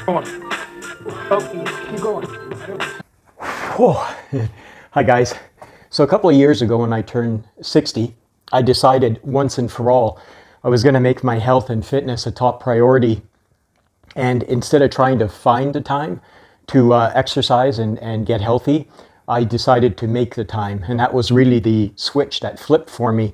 Oh, hi guys. So a couple of years ago when I turned 60, I decided once and for all I was going to make my health and fitness a top priority. And instead of trying to find the time to exercise and get healthy, I decided to make the time. And that was really the switch that flipped for me.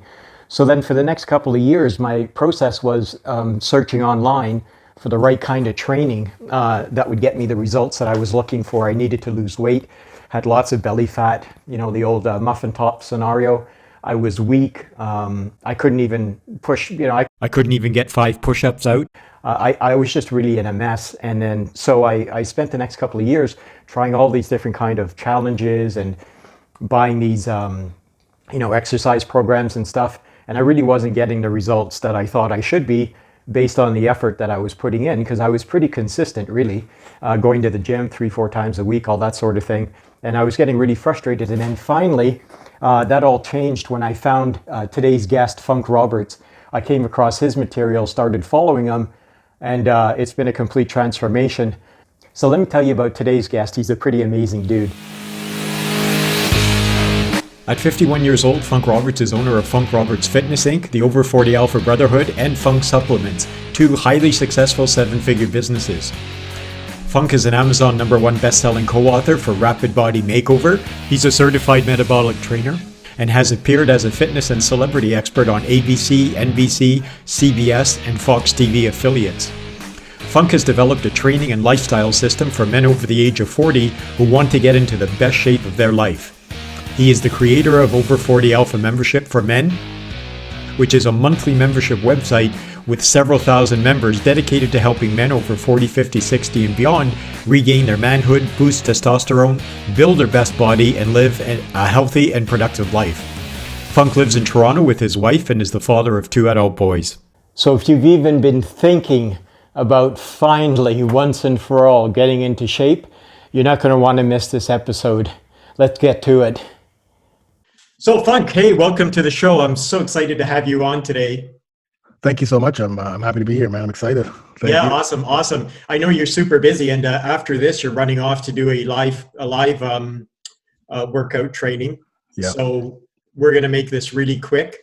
So then for the next couple of years, my process was searching online for the right kind of training that would get me the results that I was looking for. I needed to lose weight, had lots of belly fat, the old muffin top scenario. I was weak. I couldn't even push, I couldn't even get 5 push-ups out. I was just really in a mess. And then, so I spent the next couple of years trying all these different kind of challenges and buying these, exercise programs and stuff. And I really wasn't getting the results that I thought I should be based on the effort that I was putting in, because I was pretty consistent, really, going to the gym 3-4 times a week, all that sort of thing. And I was getting really frustrated. And then finally, that all changed when I found today's guest, Funk Roberts. I came across his material, started following him, and it's been a complete transformation. So let me tell you about today's guest. He's a pretty amazing dude. At 51 years old, Funk Roberts is owner of Funk Roberts Fitness Inc., the Over 40 Alpha Brotherhood, and Funk Supplements, 2 highly successful 7-figure businesses. Funk is an Amazon #1 best-selling co-author for Rapid Body Makeover. He's a certified metabolic trainer and has appeared as a fitness and celebrity expert on ABC, NBC, CBS, and Fox TV affiliates. Funk has developed a training and lifestyle system for men over the age of 40 who want to get into the best shape of their life. He is the creator of Over 40 Alpha Membership for Men, which is a monthly membership website with several thousand members dedicated to helping men over 40, 50, 60 and beyond regain their manhood, boost testosterone, build their best body, and live a healthy and productive life. Funk lives in Toronto with his wife and is the father of 2 adult boys. So if you've even been thinking about finally, once and for all, getting into shape, you're not going to want to miss this episode. Let's get to it. So Funk, hey, welcome to the show. I'm so excited to have you on today. Thank you so much. I'm happy to be here, man. I'm excited. Thank you. Awesome. I know you're super busy, and after this, you're running off to do a live workout training. Yeah. So we're going to make this really quick.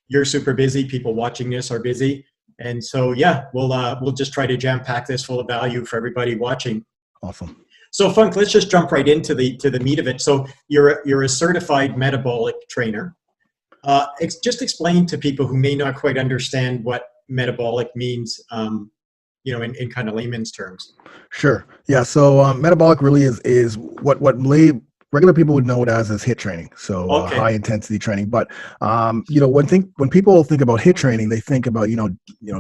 You're super busy. People watching this are busy, and so yeah, we'll just try to jam pack this full of value for everybody watching. Awesome. So Funk, let's just jump right into the meat of it. So you're a certified metabolic trainer. Just explain to people who may not quite understand what metabolic means, in kind of layman's terms. Sure. Yeah. So metabolic really is what regular people would know it as HIIT training. So Okay. High intensity training. But when people think about HIIT training, they think about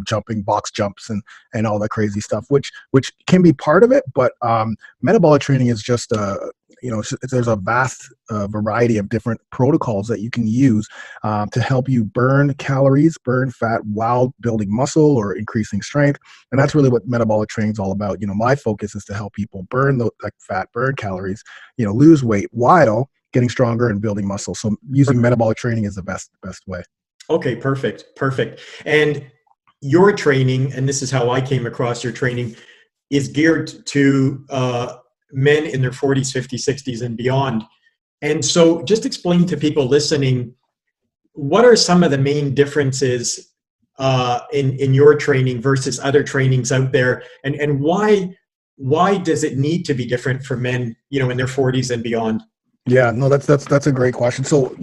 jumping box jumps and all that crazy stuff, which can be part of it. But metabolic training is just there's a vast variety of different protocols that you can use to help you burn calories, burn fat while building muscle or increasing strength. And that's really what metabolic training is all about. My focus is to help people burn fat, burn calories, lose weight while getting stronger and building muscle. So using metabolic training is the best way. Okay, perfect. And your training, and this is how I came across your training, is geared to men in their 40s, 50s, 60s, and beyond. And so just explain to people listening, what are some of the main differences in your training versus other trainings out there? And why does it need to be different for men, in their 40s and beyond? Yeah, no, that's a great question. So,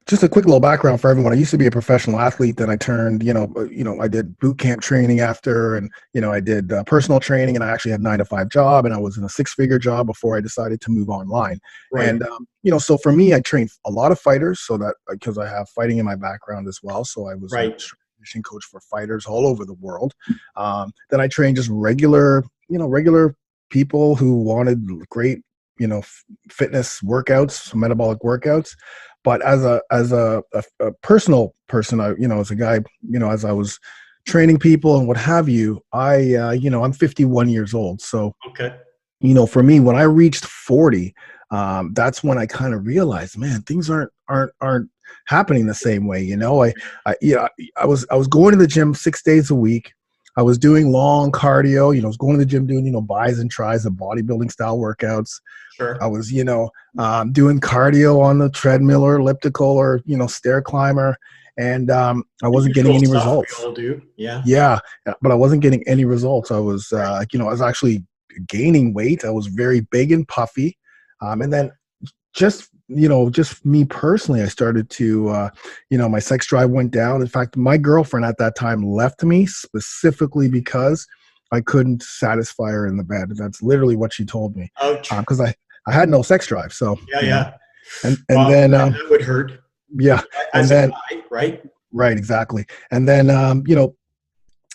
just a quick little background for everyone. I used to be a professional athlete. Then I turned, I did boot camp training after, and I did personal training, and I actually had a 9-to-5 job, and I was in a 6-figure job before I decided to move online. Right. And so for me, I trained a lot of fighters, so that because I have fighting in my background as well. So I was a conditioning coach for fighters all over the world. Then I trained just regular people who wanted great, fitness workouts, metabolic workouts. But as a personal person, as a guy, as I was training people and what have you, I'm 51 years old. So, okay. For me, when I reached 40, that's when I kind of realized, man, things aren't happening the same way. I was going to the gym 6 days a week. I was doing long cardio, I was going to the gym doing, bis and tris and bodybuilding style workouts. I Sure. was, doing cardio on the treadmill or elliptical or, stair climber. And I The wasn't getting usual any stuff we results. all do. Yeah. Yeah, but I wasn't getting any results. I was, Right. I was actually gaining weight. I was very big and puffy. And then just me personally, I started to, my sex drive went down. In fact, my girlfriend at that time left me specifically because I couldn't satisfy her in the bed. That's literally what she told me. Ouch. Because I had no sex drive. So, Yeah, yeah. and Well, then, that would hurt. yeah, and As a then, guy, right? right, exactly. And then,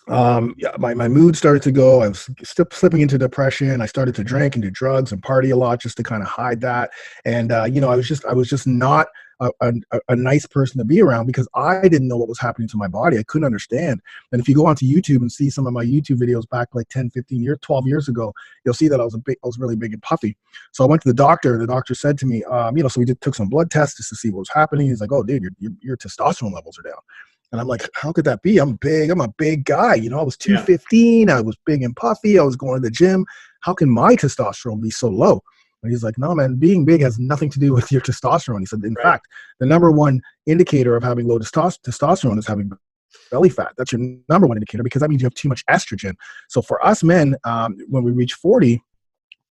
yeah, my mood started to go. I was still slipping into depression. I started to drink and do drugs and party a lot just to kind of hide that. And I was just not a nice person to be around because I didn't know what was happening to my body. I couldn't understand. And if you go onto YouTube and see some of my YouTube videos back like 10, 15 years, 12 years ago, you'll see that I was really big and puffy. So I went to the doctor. The doctor said to me, so we took some blood tests just to see what was happening. He's like, "Oh, dude, your testosterone levels are down." And I'm like, how could that be? I'm big. I'm a big guy. I was Yeah. 215. I was big and puffy. I was going to the gym. How can my testosterone be so low? And he's like, no, man, being big has nothing to do with your testosterone. He said, in fact, the number one indicator of having low testosterone is having belly fat. That's your number one indicator because that means you have too much estrogen. So for us men, when we reach 40,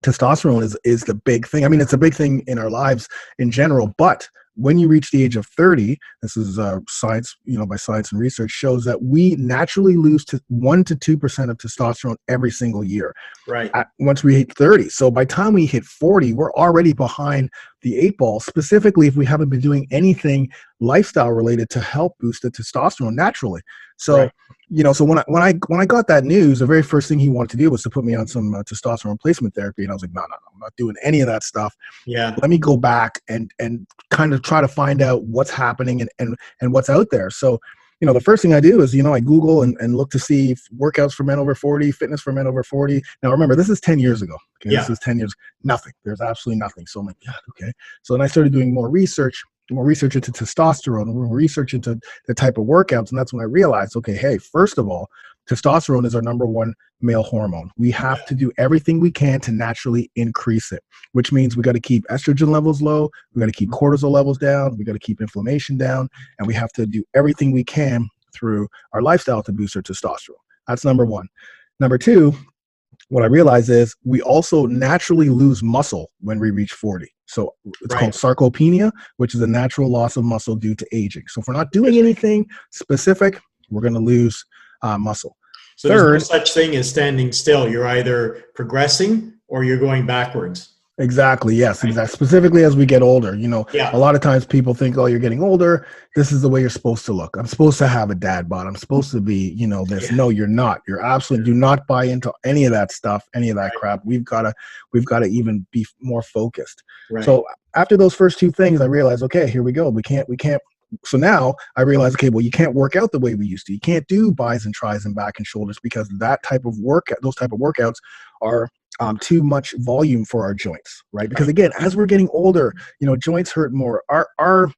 testosterone is the big thing. I mean, it's a big thing in our lives in general, but when you reach the age of 30, this is science, by science and research shows that we naturally lose to 1 to 2% of testosterone every single year. Right. Once we hit 30. So by the time we hit 40, we're already behind the 8 ball, specifically if we haven't been doing anything lifestyle related to help boost the testosterone naturally. So, Right. So when I got that news, the very first thing he wanted to do was to put me on some testosterone replacement therapy. And I was like, no, I'm not doing any of that stuff. Yeah. Let me go back and kind of try to find out what's happening and what's out there. So, the first thing I do is, I Google and look to see workouts for men over 40, fitness for men over 40. Now, remember, this is 10 years ago. Okay? Yeah. This is 10 years. Nothing. There's absolutely nothing. So I'm like, yeah, okay. So then I started doing more research into testosterone, more research into the type of workouts. And that's when I realized, okay, hey, first of all, testosterone is our number one male hormone. We have to do everything we can to naturally increase it, which means we got to keep estrogen levels low. We got to keep cortisol levels down. We got to keep inflammation down. And we have to do everything we can through our lifestyle to boost our testosterone. That's number one. Number two, what I realize is we also naturally lose muscle when we reach 40. So it's called sarcopenia, which is a natural loss of muscle due to aging. So if we're not doing anything specific, we're going to lose muscle. So there's no such thing as standing still. You're either progressing or you're going backwards. Exactly. Yes, exactly. Specifically as we get older, a lot of times people think, oh, you're getting older. This is the way you're supposed to look. I'm supposed to have a dad bod. I'm supposed to be, this. Yeah. No, you're not. You're absolutely do not buy into any of that stuff, any of that crap. We've got to even be more focused. Right. So after those first two things, I realized, okay, here we go. We can't. So now I realize, okay, well, you can't work out the way we used to. You can't do bis and tris and back and shoulders because those type of workouts are too much volume for our joints, right? Because again, as we're getting older, joints hurt more. Our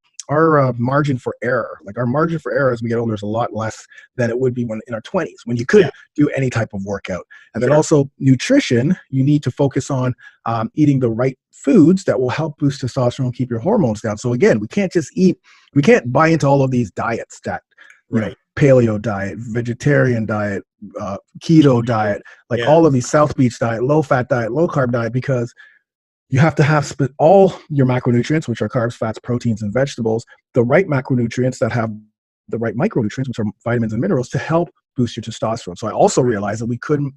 margin for error, as we get older, is a lot less than it would be when in our 20s, when you could do any type of workout. And then also nutrition, you need to focus on eating the right foods that will help boost testosterone, keep your hormones down. So again, we can't buy into all of these diets that, paleo diet, vegetarian diet, keto diet, all of these South Beach diet, low fat diet, low carb diet, because you have to have all your macronutrients, which are carbs, fats, proteins, and vegetables, the right macronutrients that have the right micronutrients, which are vitamins and minerals, to help boost your testosterone. So I also realized that we couldn't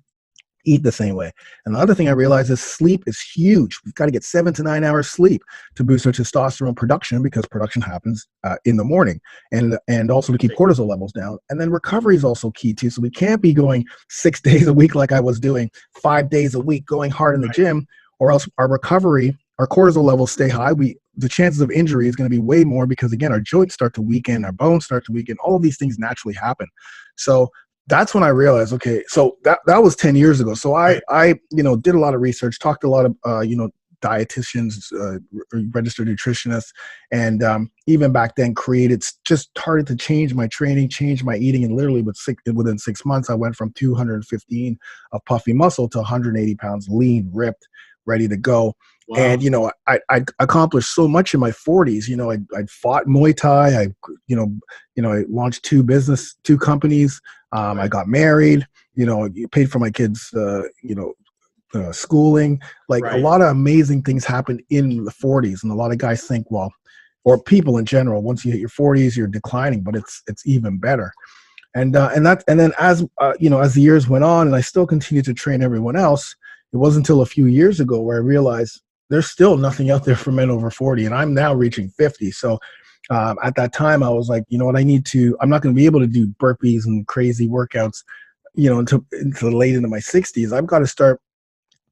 eat the same way. And the other thing I realized is sleep is huge. We've got to get 7 to 9 hours sleep to boost our testosterone production, because production happens in the morning, and also to keep cortisol levels down. And then recovery is also key too. So we can't be going 6 days a week like I was doing, 5 days a week, going hard in the gym, or else our recovery, our cortisol levels stay high. The chances of injury is going to be way more, because again, our joints start to weaken, our bones start to weaken. All of these things naturally happen. So that's when I realized, okay, so that was 10 years ago. So I did a lot of research, talked to a lot of, dietitians, registered nutritionists, and even back then just started to change my training, change my eating, and literally within 6 months, I went from 215 of puffy muscle to 180 pounds lean, ripped, ready to go. Wow. And, I accomplished so much in my 40s. I fought Muay Thai. I launched two companies. I got married, paid for my kids, schooling. Like a lot of amazing things happened in the 40s. And a lot of guys think, well, or people in general, once you hit your 40s, you're declining, but it's even better. And then as the years went on, and I still continued to train everyone else, it wasn't until a few years ago where I realized there's still nothing out there for men over 40, and I'm now reaching 50. So at that time, I was like, you know what, I'm not going to be able to do burpees and crazy workouts, until late into my 60s. I've got to start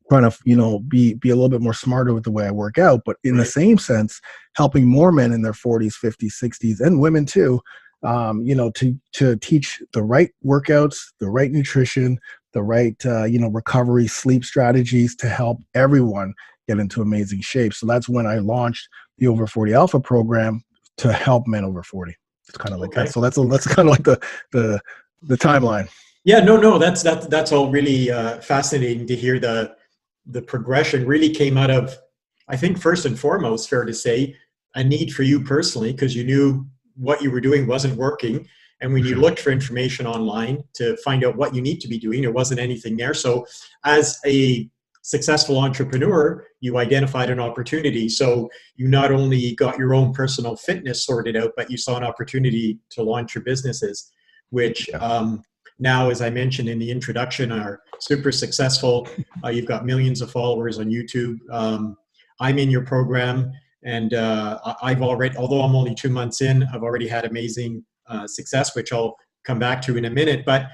trying to, be a little bit more smarter with the way I work out, but in the same sense, helping more men in their 40s, 50s, 60s, and women too, to teach the right workouts, the right nutrition, the right, recovery, sleep strategies to help everyone get into amazing shape. So that's when I launched the Over 40 Alpha program to help men over 40. It's kind of like that. So that's kind of like the timeline. Yeah, no, that's all really fascinating to hear. The progression really came out of, I think, first and foremost, fair to say, a need for you personally, because you knew what you were doing wasn't working. And when you looked for information online to find out what you need to be doing, there wasn't anything there. So as a successful entrepreneur, you identified an opportunity. So you not only got your own personal fitness sorted out, but you saw an opportunity to launch your businesses, which now, as I mentioned in the introduction, are super successful. You've got millions of followers on YouTube. I'm in your program, and I've already, although I'm only 2 months in, I've already had amazing success, which I'll come back to in a minute. But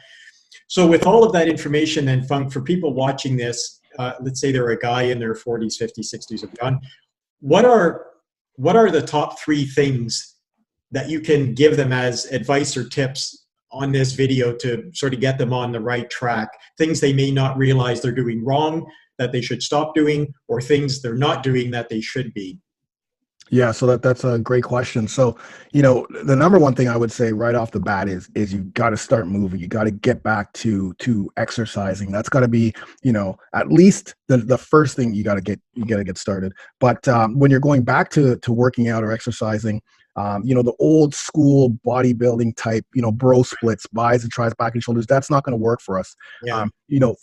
so with all of that information, then, Funk, for people watching this, let's say they're a guy in their 40s, 50s, 60s, or beyond, what are the top 3 things that you can give them as advice or tips on this video to sort of get them on the right track? Things they may not realize they're doing wrong, that they should stop doing, or things they're not doing that they should be? Yeah, so that's a great question. So, the number one thing I would say right off the bat is you got to start moving. You got to get back to exercising. That's got to be, at least the first thing you got to get started. But when you're going back to working out or exercising, the old school bodybuilding type, bro splits, bis and tris, back and shoulders, that's not going to work for us. Yeah.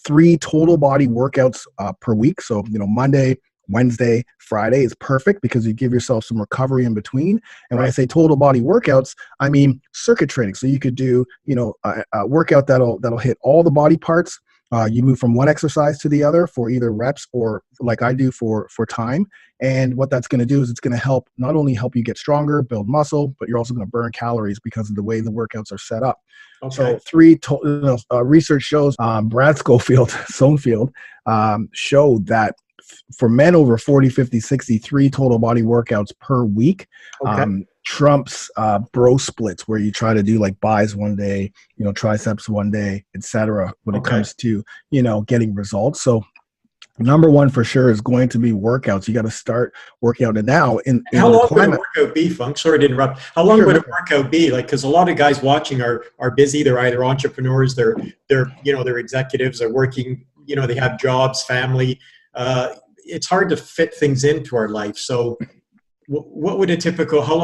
3 total body workouts per week. So, Monday, Wednesday, Friday is perfect because you give yourself some recovery in between. And when I say total body workouts, I mean circuit training. So you could do, a workout that'll hit all the body parts. You move from one exercise to the other for either reps or, like I do, for time. And what that's going to do is it's going to not only help you get stronger, build muscle, but you're also going to burn calories because of the way the workouts are set up. Okay. So research shows, Brad Sonfield showed that for men over 40, 50, 60, 3 total body workouts per week trumps bro splits, where you try to do like bis one day, triceps one day, etc. when it comes to, getting results. So number one for sure is going to be workouts. You got to start working out. And now how long would a workout be, Funk? Sorry to interrupt. How long would a workout be? Like, because a lot of guys watching are busy. They're either entrepreneurs, they're executives, they're working, they have jobs, family. It's hard to fit things into our life. So how long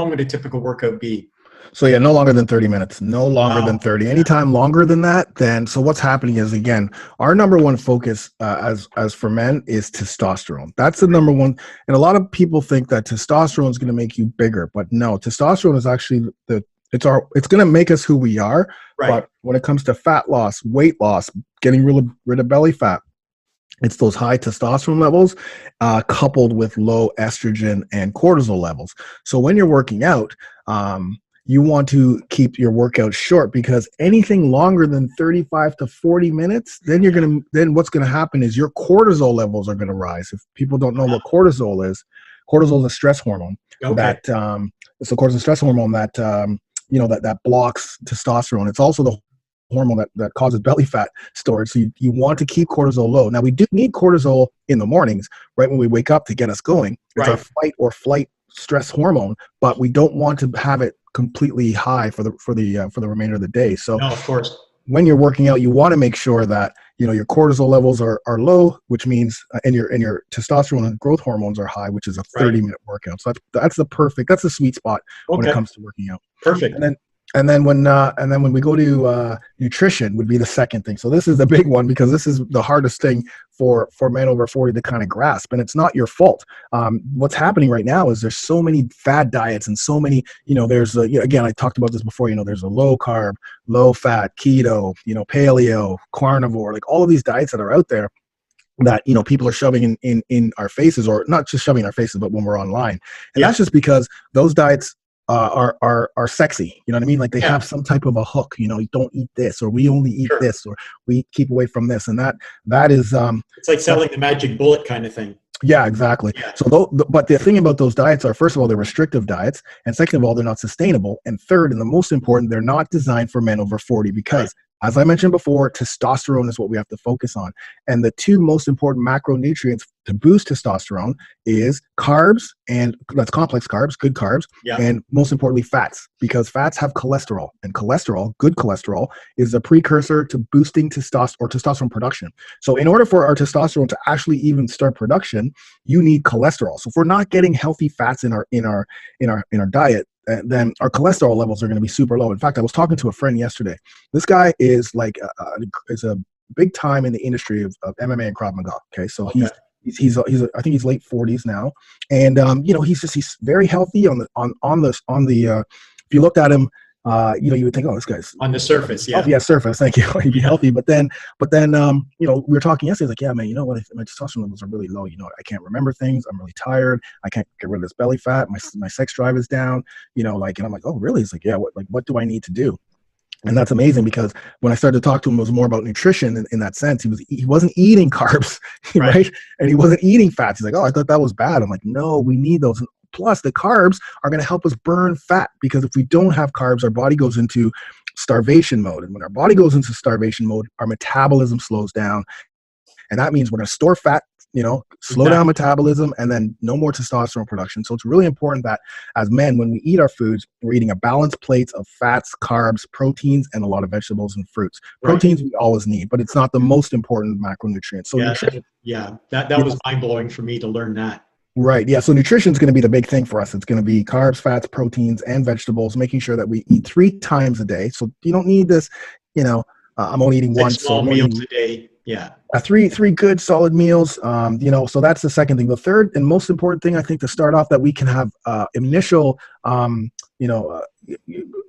would a typical workout be? So yeah, no longer than 30 minutes, no longer than 30. Anytime longer than that, then, so what's happening is, again, our number one focus as for men is testosterone. That's the number one. And a lot of people think that testosterone is going to make you bigger, but no, testosterone is actually it's going to make us who we are. Right. But when it comes to fat loss, weight loss, getting rid of belly fat, it's those high testosterone levels coupled with low estrogen and cortisol levels. So when you're working out, you want to keep your workout short, because anything longer than 35 to 40 minutes, then what's going to happen is your cortisol levels are going to rise. If people don't know what cortisol is a stress hormone. That it's a cortisol stress hormone that that blocks testosterone. It's also the hormone that causes belly fat storage. So you want to keep cortisol low. Now, we do need cortisol in the mornings, right when we wake up, to get us going. It's our fight or flight stress hormone, but we don't want to have it completely high for the remainder of the day. So no, of course, when you're working out, you want to make sure that your cortisol levels are low, which means and your testosterone and growth hormones are high, which is a 30-minute workout. So that's the sweet spot when it comes to working out. Perfect. And then when we go to nutrition, would be the second thing. So this is the big one, because this is the hardest thing for men over 40 to kind of grasp, and it's not your fault. What's happening right now is there's so many fad diets and so many, there's again, I talked about this before, there's a low carb, low fat, keto, paleo, carnivore, like all of these diets that are out there that people are shoving in our faces, or not just shoving in our faces, but when we're online. And that's just because those diets are sexy. You know what I mean? Like they have some type of a hook. You don't eat this, or we only eat this, or we keep away from this, and that is it's like selling the magic bullet kind of thing. Yeah, exactly. Yeah. So, but the thing about those diets are, first of all, they're restrictive diets, and second of all, they're not sustainable, and third, and the most important, they're not designed for men over 40, because as I mentioned before, testosterone is what we have to focus on. And the two most important macronutrients to boost testosterone is carbs, and that's complex carbs, good carbs, and most importantly, fats, because fats have cholesterol, and cholesterol, good cholesterol, is a precursor to boosting testosterone production. So in order for our testosterone to actually even start production, you need cholesterol. So if we're not getting healthy fats in our diet, then our cholesterol levels are going to be super low. In fact, I was talking to a friend yesterday. This guy is like is a big time in the industry of MMA and Krav Maga. Okay, so he's I think he's late 40s now, and he's very healthy on the if you looked at him, you would think, oh, this guy's on the surface, surface. Thank you. He'd be healthy, but then, we were talking yesterday. He's like, yeah, man, you know what? My testosterone levels are really low. I can't remember things. I'm really tired. I can't get rid of this belly fat. My sex drive is down. And I'm like, oh, really? He's like, yeah. What do I need to do? And that's amazing, because when I started to talk to him, it was more about nutrition in that sense. He wasn't eating carbs, right? And he wasn't eating fats. He's like, oh, I thought that was bad. I'm like, no, we need those. And plus, the carbs are going to help us burn fat, because if we don't have carbs, our body goes into starvation mode. And when our body goes into starvation mode, our metabolism slows down. And that means we're going to store fat, slow down metabolism, and then no more testosterone production. So it's really important that as men, when we eat our foods, we're eating a balanced plate of fats, carbs, proteins, and a lot of vegetables and fruits. Proteins we always need, but it's not the most important macronutrient. So that was mind-blowing for me to learn that. Right. Yeah. So nutrition is going to be the big thing for us. It's going to be carbs, fats, proteins, and vegetables, making sure that we eat 3 times a day. So you don't need this, I'm only eating 6 small meals a day. Yeah. 3 good solid meals. So that's the second thing. The third and most important thing, I think, to start off, that we can have initial,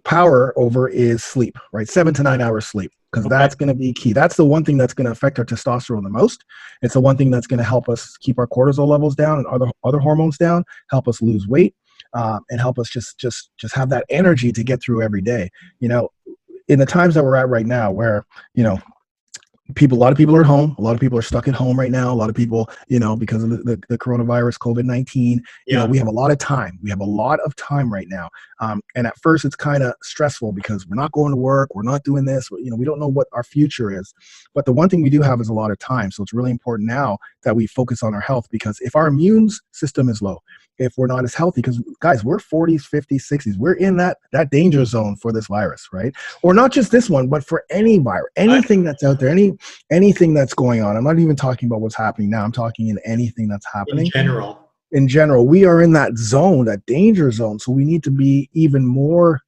power over, is sleep, right? 7 to 9 hours sleep, because that's going to be key. That's the one thing that's going to affect our testosterone the most. It's the one thing that's going to help us keep our cortisol levels down and other hormones down, help us lose weight, and help us just have that energy to get through every day. In the times that we're at right now, where a lot of people are at home. A lot of people are stuck at home right now. A lot of people, because of the coronavirus, COVID-19, we have a lot of time. We have a lot of time right now. And at first it's kind of stressful, because we're not going to work. We're not doing this. We don't know what our future is. But the one thing we do have is a lot of time. So it's really important now that we focus on our health, because if our immune system is low, if we're not as healthy, because guys, we're 40s, 50s, 60s, we're in that danger zone for this virus, right? Or not just this one, but for any virus, anything that's out there, anything that's going on. I'm not even talking about what's happening now. I'm talking in anything that's happening. In general, we are in that zone, that danger zone. So we need to be even more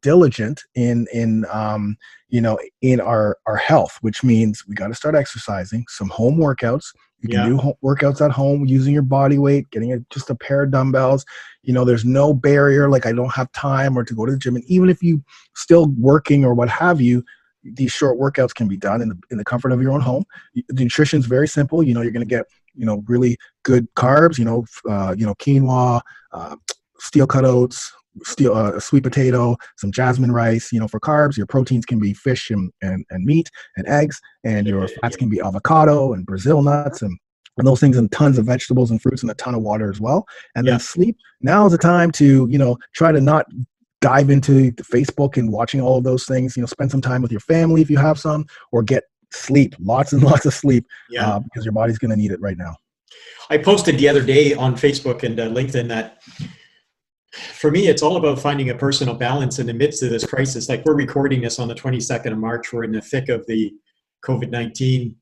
diligent in our health, which means we got to start exercising, some home workouts. You can do home workouts at home using your body weight, getting just a pair of dumbbells. There's no barrier, like I don't have time or to go to the gym. And even if you still working or what have you, these short workouts can be done in the comfort of your own home. The nutrition is very simple. You're going to get, really good carbs, quinoa, steel cut oats, sweet potato, some jasmine rice. For carbs, your proteins can be fish and meat and eggs, and your fats can be avocado and Brazil nuts and those things, and tons of vegetables and fruits, and a ton of water as well. And then sleep. Now is the time to, try to not dive into Facebook and watching all of those things. Spend some time with your family if you have some, or get sleep, lots and lots of sleep, because your body's going to need it right now. I posted the other day on Facebook and LinkedIn that for me, it's all about finding a personal balance in the midst of this crisis. Like, we're recording this on the 22nd of March. We're in the thick of the COVID-19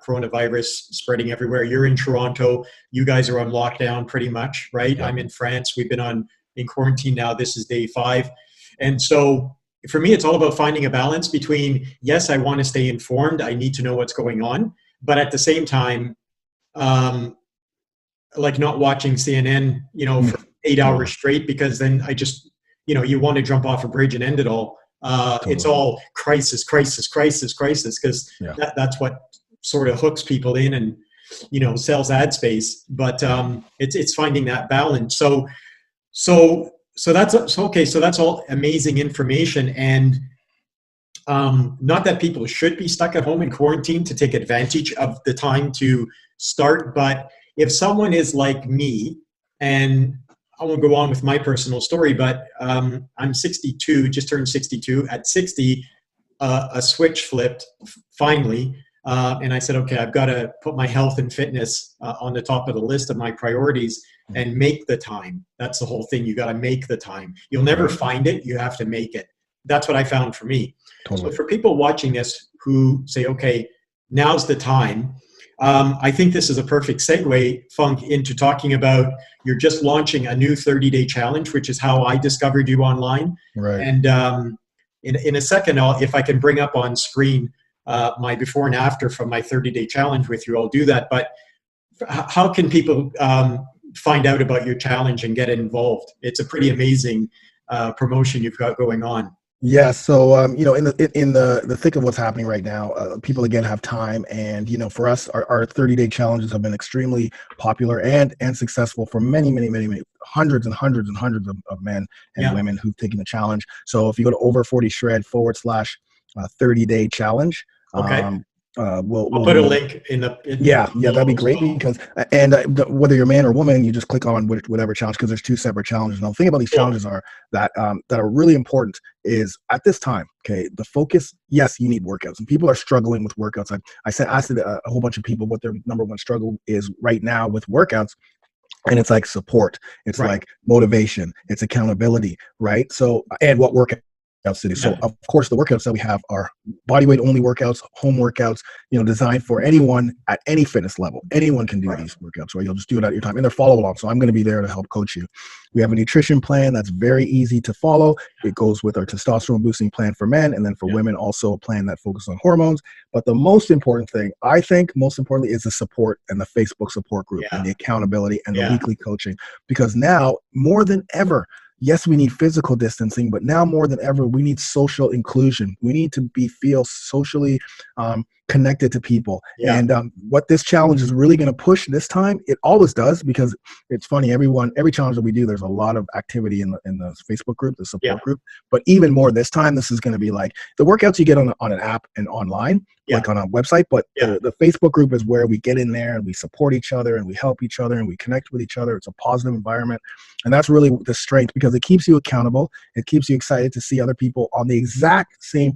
coronavirus spreading everywhere. You're in Toronto. You guys are on lockdown pretty much, right? Yep. I'm in France. We've been in quarantine now. This is day 5. And so for me, it's all about finding a balance between, yes, I want to stay informed. I need to know what's going on. But at the same time, like not watching CNN, for 8 hours straight, because then I just, you want to jump off a bridge and end it all. It's all crisis, because that's what sort of hooks people in and, sells ad space. But it's finding that balance. So that's okay. So that's all amazing information. And not that people should be stuck at home in quarantine to take advantage of the time to start, but if someone is like me, and I won't go on with my personal story, but I'm 62, just turned 62. At 60, a switch flipped finally. And I said, okay, I've got to put my health and fitness on the top of the list of my priorities and make the time. That's the whole thing. You got to make the time. You'll never find it. You have to make it. That's what I found for me. Totally. So for people watching this who say, okay, now's the time. I think this is a perfect segue, Funk, into talking about you're just launching a new 30-day challenge, which is how I discovered you online. Right. And in a second, if I can bring up on screen my before and after from my 30-day challenge with you, I'll do that. But how can people find out about your challenge and get involved? It's a pretty amazing promotion you've got going on. Yeah, so in the thick of what's happening right now, people again have time, and for us, our 30-day challenges have been extremely popular and successful for many hundreds and hundreds and hundreds of men and women who've taken the challenge. So if you go to over40shred /30-day challenge, okay. We'll put a link in the that'd be great, because whether you're man or woman, you just click on whatever challenge, because there's 2 separate challenges. Now the thing about these challenges are that are really important is at this time, okay, the focus, yes, you need workouts, and people are struggling with workouts. I asked a whole bunch of people what their number one struggle is right now with workouts, and it's like support, it's like motivation, it's accountability, right? So, and what workout to do. So of course the workouts that we have are body weight only workouts, home workouts, designed for anyone at any fitness level. Anyone can do these workouts, right? You'll just do it at your time, and they're follow along. So I'm going to be there to help coach you. We have a nutrition plan that's very easy to follow. It goes with our testosterone boosting plan for men, and then for women also a plan that focuses on hormones. But the most important thing, I think, is the support and the Facebook support group and the accountability and the weekly coaching, because now more than ever, yes, we need physical distancing, but now more than ever, we need social inclusion. We need to feel socially connected to people. And what this challenge is really going to push this time, it always does, because it's funny, every challenge that we do, there's a lot of activity in the Facebook group, the support group. But even more this time, this is going to be like the workouts you get on an app and online, like on a website. But the Facebook group is where we get in there and we support each other and we help each other and we connect with each other. It's a positive environment. And that's really the strength, because it keeps you accountable. It keeps you excited to see other people on the exact same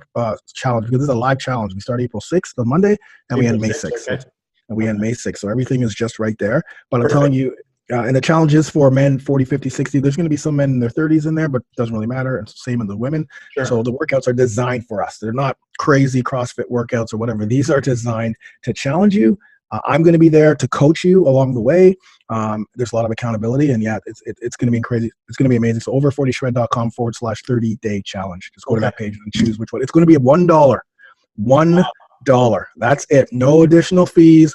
challenge, because this is a live challenge. We start April 6th on Monday, and we end May 6th. Okay. And we end May 6th. So everything is just right there. But I'm telling you, and the challenge is for men 40, 50, 60. There's going to be some men in their 30s in there, but it doesn't really matter. It's the same in the women. Sure. So the workouts are designed for us. They're not crazy CrossFit workouts or whatever. These are designed to challenge you. I'm going to be there to coach you along the way. There's a lot of accountability, and it's going to be crazy. It's going to be amazing. So over40shred.com /30-day challenge. Just go to that page and choose which one. It's going to be $1. $1. That's it. No additional fees.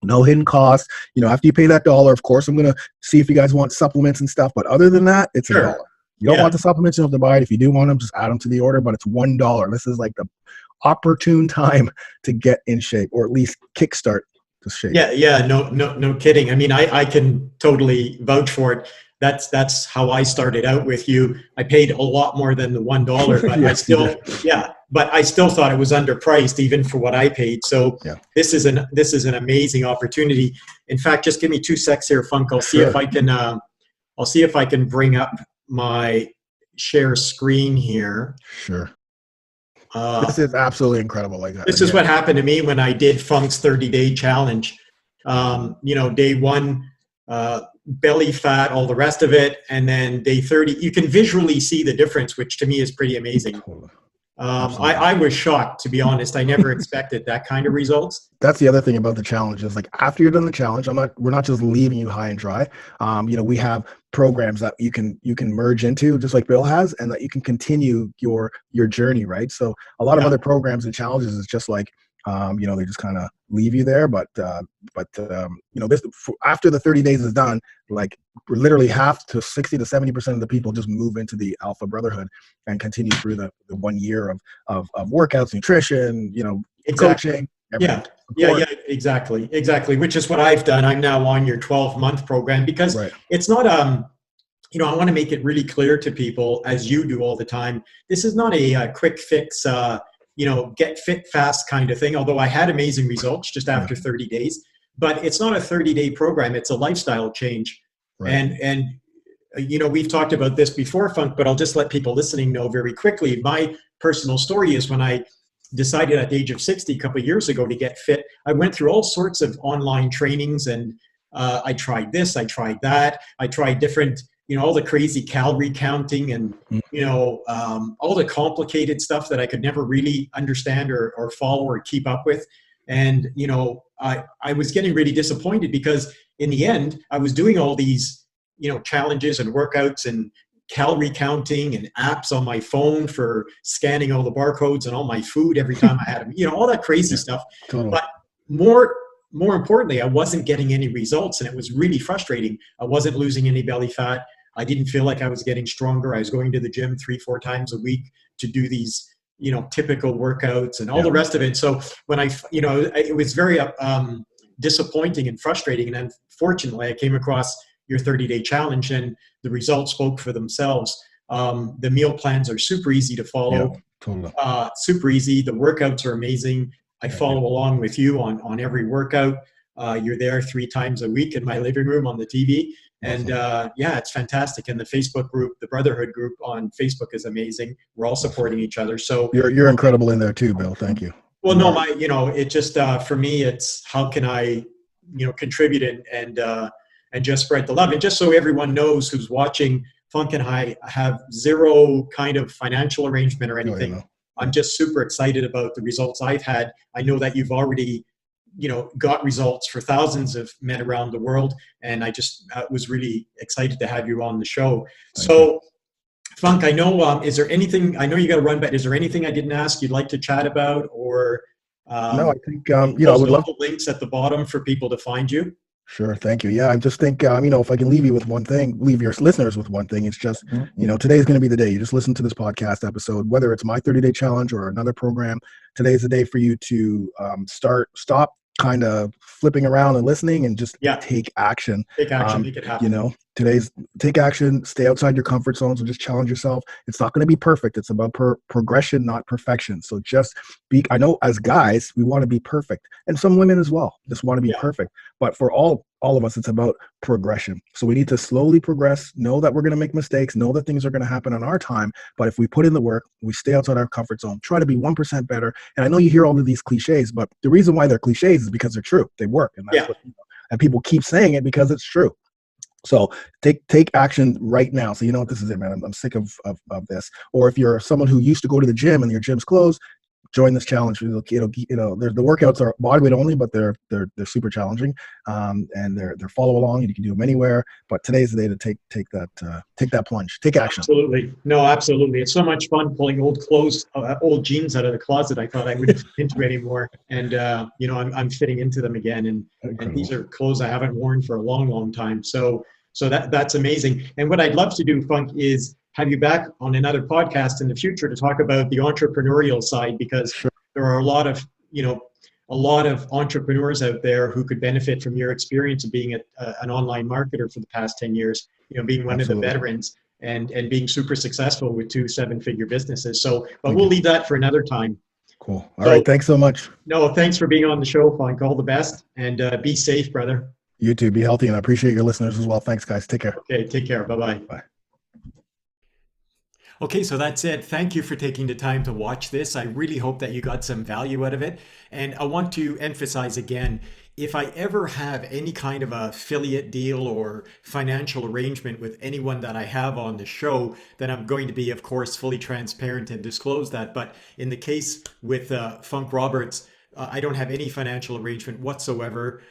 No hidden costs. After you pay that $1, of course, I'm going to see if you guys want supplements and stuff. But other than that, it's $1. You don't want the supplements, you don't have to buy it. If you do want them, just add them to the order. But it's $1. This is like the opportune time to get in shape, or at least kickstart to shape. No kidding. I mean, I can totally vouch for it. That's how I started out with you. I paid a lot more than the $1, but but I still thought it was underpriced even for what I paid. So this is an amazing opportunity. In fact, just give me 2 secs here, Funk. I'll see if I can bring up share screen here. Sure. Uh, This is absolutely incredible. Like this is again, what happened to me when I did Funk's 30-day challenge. Day one, belly fat, all the rest of it. And then day 30, you can visually see the difference, which to me is pretty amazing. totally. I was shocked, to be honest. I never expected that kind of results. That's the other thing about the challenge is like after you're done the challenge, we're not just leaving you high and dry. We have programs that you can merge into, just like Bill has, and that you can continue your journey, right? So a lot of Yeah. other programs and challenges is just like they just kind of leave you there. But this after the 30 days is done, like literally half to 60 to 70% of the people just move into the Alpha Brotherhood and continue through the 1 year of workouts, nutrition, Exactly. coaching, everything. Yeah, exactly. Which is what I've done. I'm now on your 12-month program because Right. it's not, I want to make it really clear to people, as you do all the time, this is not a quick fix, get fit fast kind of thing, although I had amazing results just after 30 days. But it's not a 30-day program. It's a lifestyle change. Right. And we've talked about this before, Funk, but I'll just let people listening know very quickly. My personal story is when I decided at the age of 60 a couple of years ago to get fit, I went through all sorts of online trainings, and I tried this, I tried that, I tried different, all the crazy calorie counting and, all the complicated stuff that I could never really understand or follow or keep up with. And, I was getting really disappointed because in the end, I was doing all these, challenges and workouts and calorie counting and apps on my phone for scanning all the barcodes and all my food every time I had, all that crazy stuff. Totally. But more importantly, I wasn't getting any results, and it was really frustrating. I wasn't losing any belly fat. I didn't feel like I was getting stronger. I was going to the gym 3-4 times a week to do these, typical workouts and all the rest of it. So when it was very disappointing and frustrating. And unfortunately, I came across your 30-day challenge, and the results spoke for themselves. The meal plans are super easy to follow. Yeah, totally. Super easy. The workouts are amazing. I follow along with you on every workout. You're there 3 times a week in my living room on the TV. And it's fantastic. And the Facebook group, the Brotherhood group on Facebook is amazing. We're all supporting each other. So you're incredible in there too, Bill. Thank you. Well, no, it just, for me, it's how can I, contribute and just spread the love. And just so everyone knows who's watching, Funk and I have zero kind of financial arrangement or anything. I'm just super excited about the results I've had. I know that you've already, got results for thousands of men around the world. And I just was really excited to have you on the show. Thank you. Funk, I know, is there anything, I know you got to run, but is there anything I didn't ask you'd like to chat about, or no, I think, I would love the links at the bottom for people to find you. Sure. Thank you. Yeah. I just think, if I can leave you with one thing, leave your listeners with one thing, it's just, today's going to be the day. You just listen to this podcast episode, whether it's my 30-day challenge or another program. Today's the day for you to stop kind of flipping around and listening and just take action. Take action, make it happen. Today's take action, stay outside your comfort zone. So just challenge yourself. It's not going to be perfect. It's about progression, not perfection. So just I know as guys, we want to be perfect, and some women as well just want to be perfect. But for all of us, it's about progression. So we need to slowly progress, know that we're going to make mistakes, know that things are going to happen on our time. But if we put in the work, we stay outside our comfort zone, try to be 1% better. And I know you hear all of these cliches, but the reason why they're cliches is because they're true. They work. And that's and people keep saying it because it's true. So take action right now. So what, this is it, man. I'm sick of this. Or if you're someone who used to go to the gym and your gym's closed, join this challenge. The workouts are bodyweight only, but they're super challenging, and they're follow along, and you can do them anywhere. But today's the day to take that plunge, take action. Absolutely, no, absolutely. It's so much fun pulling old clothes, old jeans out of the closet. I thought I wouldn't fit into anymore, and I'm fitting into them again. And these are clothes I haven't worn for a long, long time. So that's amazing. And what I'd love to do, Funk, is have you back on another podcast in the future to talk about the entrepreneurial side, because there are a lot of entrepreneurs out there who could benefit from your experience of being an online marketer for the past 10 years, being one of the veterans and being super successful with 2 7-figure businesses. So, but we'll leave that for another time. Cool. All right. Thanks so much. No, thanks for being on the show, Funk. All the best, and be safe, brother. You too. Be healthy, and I appreciate your listeners as well. Thanks, guys. Take care. Okay. Take care. Bye-bye. Bye. Okay, so that's it. Thank you for taking the time to watch this. I really hope that you got some value out of it. And I want to emphasize again, if I ever have any kind of affiliate deal or financial arrangement with anyone that I have on the show, then I'm going to be, of course, fully transparent and disclose that. But in the case with Funk Roberts, I don't have any financial arrangement whatsoever.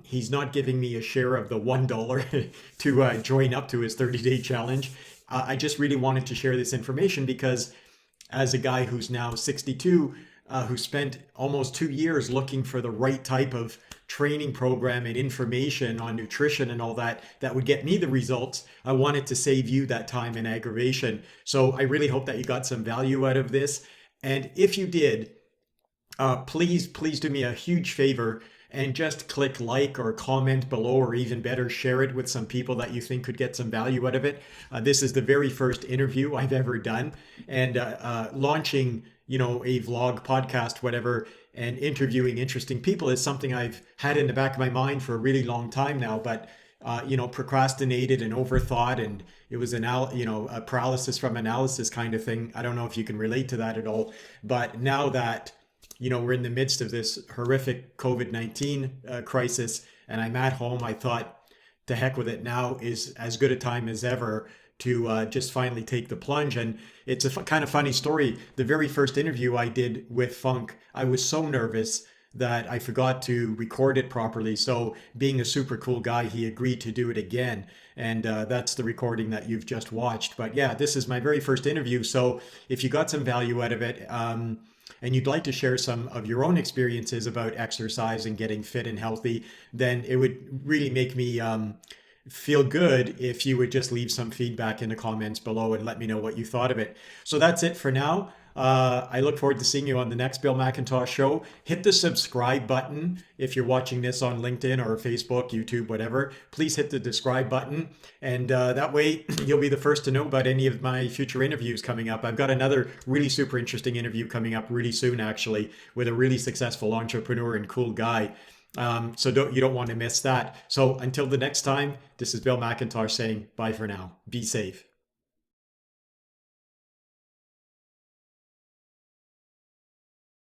He's not giving me a share of the $1 to join up to his 30-day challenge. I just really wanted to share this information because as a guy who's now 62, who spent almost 2 years looking for the right type of training program and information on nutrition and all that, that would get me the results, I wanted to save you that time and aggravation. So I really hope that you got some value out of this. And if you did, please do me a huge favor and just click like or comment below, or even better, share it with some people that you think could get some value out of it. This is the very first interview I've ever done, and launching, a vlog, podcast, whatever, and interviewing interesting people is something I've had in the back of my mind for a really long time now, but procrastinated and overthought, and it was a paralysis from analysis kind of thing. I don't know if you can relate to that at all, but now that we're in the midst of this horrific COVID-19 crisis, and I'm at home, I thought, to heck with it. Now is as good a time as ever to just finally take the plunge. And it's a kind of funny story. The very first interview I did with Funk, I was so nervous that I forgot to record it properly. So being a super cool guy, he agreed to do it again. And that's the recording that you've just watched. But yeah, this is my very first interview. So if you got some value out of it, and you'd like to share some of your own experiences about exercise and getting fit and healthy, then it would really make me feel good if you would just leave some feedback in the comments below and let me know what you thought of it. So that's it for now. I look forward to seeing you on the next Bill McIntosh Show. Hit the subscribe button if you're watching this on LinkedIn or Facebook, YouTube, whatever. Please hit the subscribe button, and that way you'll be the first to know about any of my future interviews coming up. I've got another really super interesting interview coming up really soon, actually, with a really successful entrepreneur and cool guy. So you don't want to miss that. So until the next time, this is Bill McIntosh saying bye for now. Be safe.